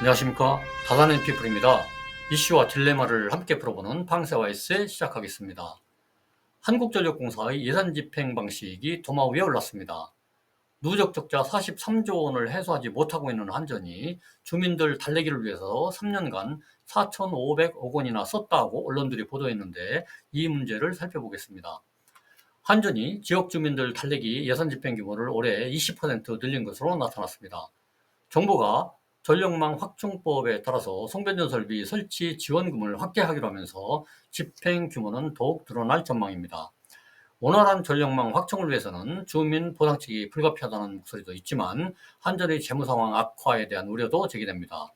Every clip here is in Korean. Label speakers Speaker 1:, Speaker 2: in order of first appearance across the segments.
Speaker 1: 안녕하십니까. 다산앤 피플입니다. 이슈와 딜레마를 함께 풀어보는 팡세와 에세 시작하겠습니다. 한국전력공사의 예산 집행 방식이 도마 위에 올랐습니다. 누적 적자 43조 원을 해소하지 못하고 있는 한전이 주민들 달래기를 위해서 3년간 4,500억 원이나 썼다고 언론들이 보도했는데, 이 문제를 살펴보겠습니다. 한전이 지역 주민들 달래기 예산 집행 규모를 올해 20% 늘린 것으로 나타났습니다. 정부가 전력망 확충법에 따라서 송변전 설비 설치 지원금을 확대하기로 하면서 집행 규모는 더욱 늘어날 전망입니다. 원활한 전력망 확충을 위해서는 주민 보상책이 불가피하다는 목소리도 있지만, 한전의 재무 상황 악화에 대한 우려도 제기됩니다.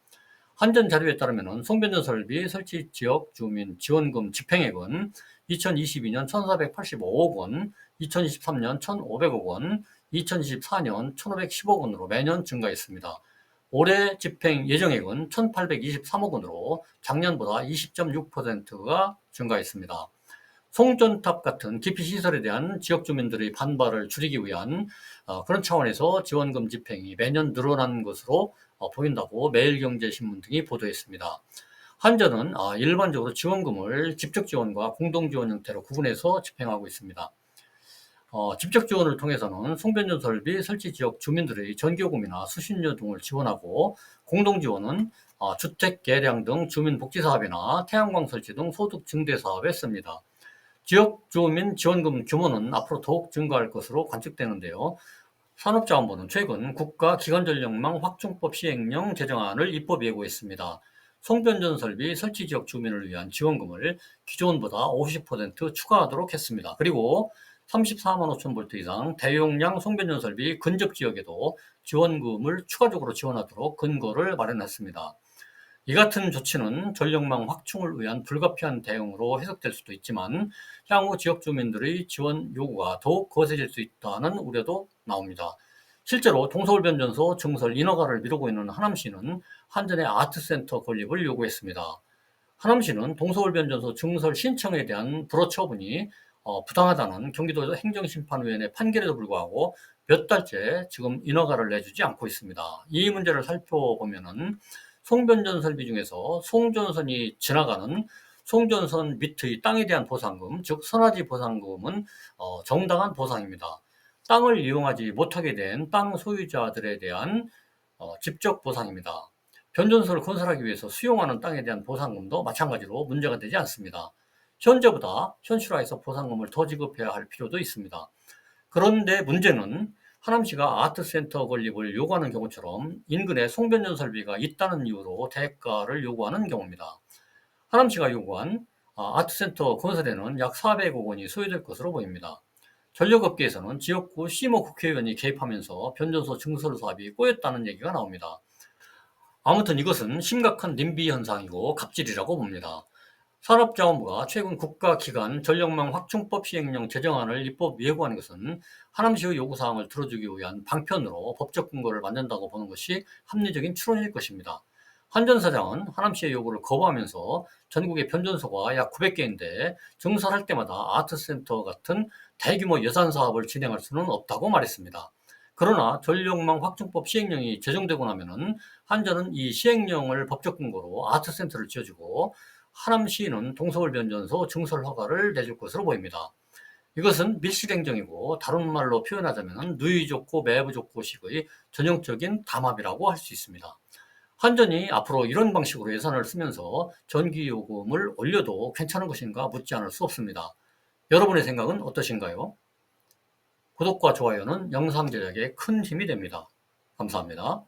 Speaker 1: 한전 자료에 따르면 송변전 설비 설치 지역 주민 지원금 집행액은 2022년 1,485억 원, 2023년 1,500억 원, 2024년 1,510억 원으로 매년 증가했습니다. 올해 집행 예정액은 1,823억 원으로 작년보다 20.6%가 증가했습니다. 송전탑 같은 기피시설에 대한 지역 주민들의 반발을 줄이기 위한 그런 차원에서 지원금 집행이 매년 늘어난 것으로 보인다고 매일경제신문 등이 보도했습니다. 한전은 일반적으로 지원금을 직접 지원과 공동 지원 형태로 구분해서 집행하고 있습니다. 직접 지원을 통해서는 송변전 설비 설치 지역 주민들의 전기요금이나 수신료 등을 지원하고, 공동 지원은 주택 개량 등 주민복지 사업이나 태양광 설치 등 소득 증대 사업에 씁니다. 지역 주민 지원금 규모는 앞으로 더욱 증가할 것으로 관측되는데요. 산업자원부는 최근 국가기관전력망 확충법 시행령 제정안을 입법 예고했습니다. 송변전 설비 설치 지역 주민을 위한 지원금을 기존보다 50% 추가하도록 했습니다. 그리고 34만 5천 볼트 이상 대용량 송변전 설비 근접 지역에도 지원금을 추가적으로 지원하도록 근거를 마련했습니다. 이 같은 조치는 전력망 확충을 위한 불가피한 대응으로 해석될 수도 있지만, 향후 지역 주민들의 지원 요구가 더욱 거세질 수 있다는 우려도 나옵니다. 실제로 동서울변전소 증설 인허가를 미루고 있는 하남시는 한전의 아트센터 건립을 요구했습니다. 하남시는 동서울변전소 증설 신청에 대한 불허 처분이 부당하다는 경기도 행정심판위원회 판결에도 불구하고 몇 달째 지금 인허가를 내주지 않고 있습니다. 이 문제를 살펴보면은 송변전 설비 중에서 송전선이 지나가는 송전선 밑의 땅에 대한 보상금, 즉 선화지 보상금은 정당한 보상입니다. 땅을 이용하지 못하게 된 땅 소유자들에 대한 직접 보상입니다. 변전소를 건설하기 위해서 수용하는 땅에 대한 보상금도 마찬가지로 문제가 되지 않습니다. 현재보다 현실화해서 보상금을 더 지급해야 할 필요도 있습니다. 그런데 문제는 하남시가 아트센터 건립을 요구하는 경우처럼 인근에 송변전 설비가 있다는 이유로 대가를 요구하는 경우입니다. 하남시가 요구한 아트센터 건설에는 약 400억 원이 소요될 것으로 보입니다. 전력업계에서는 지역구 시모 국회의원이 개입하면서 변전소 증설 사업이 꼬였다는 얘기가 나옵니다. 아무튼 이것은 심각한 님비 현상이고 갑질이라고 봅니다. 산업자원부가 최근 국가기관 전력망 확충법 시행령 제정안을 입법 예고하는 것은 하남시의 요구사항을 들어주기 위한 방편으로 법적 근거를 만든다고 보는 것이 합리적인 추론일 것입니다. 한전 사장은 하남시의 요구를 거부하면서 전국의 변전소가 약 900개인데 증설할 때마다 아트센터 같은 대규모 예산 사업을 진행할 수는 없다고 말했습니다. 그러나 전력망 확충법 시행령이 제정되고 나면은 한전은 이 시행령을 법적 근거로 아트센터를 지어주고, 하남시는 동서울변전소 증설 허가를 내줄 것으로 보입니다. 이것은 밀실행정이고, 다른 말로 표현하자면 누이 좋고 매부 좋고식의 전형적인 담합이라고 할 수 있습니다. 한전이 앞으로 이런 방식으로 예산을 쓰면서 전기요금을 올려도 괜찮은 것인가 묻지 않을 수 없습니다. 여러분의 생각은 어떠신가요? 구독과 좋아요는 영상 제작에 큰 힘이 됩니다. 감사합니다.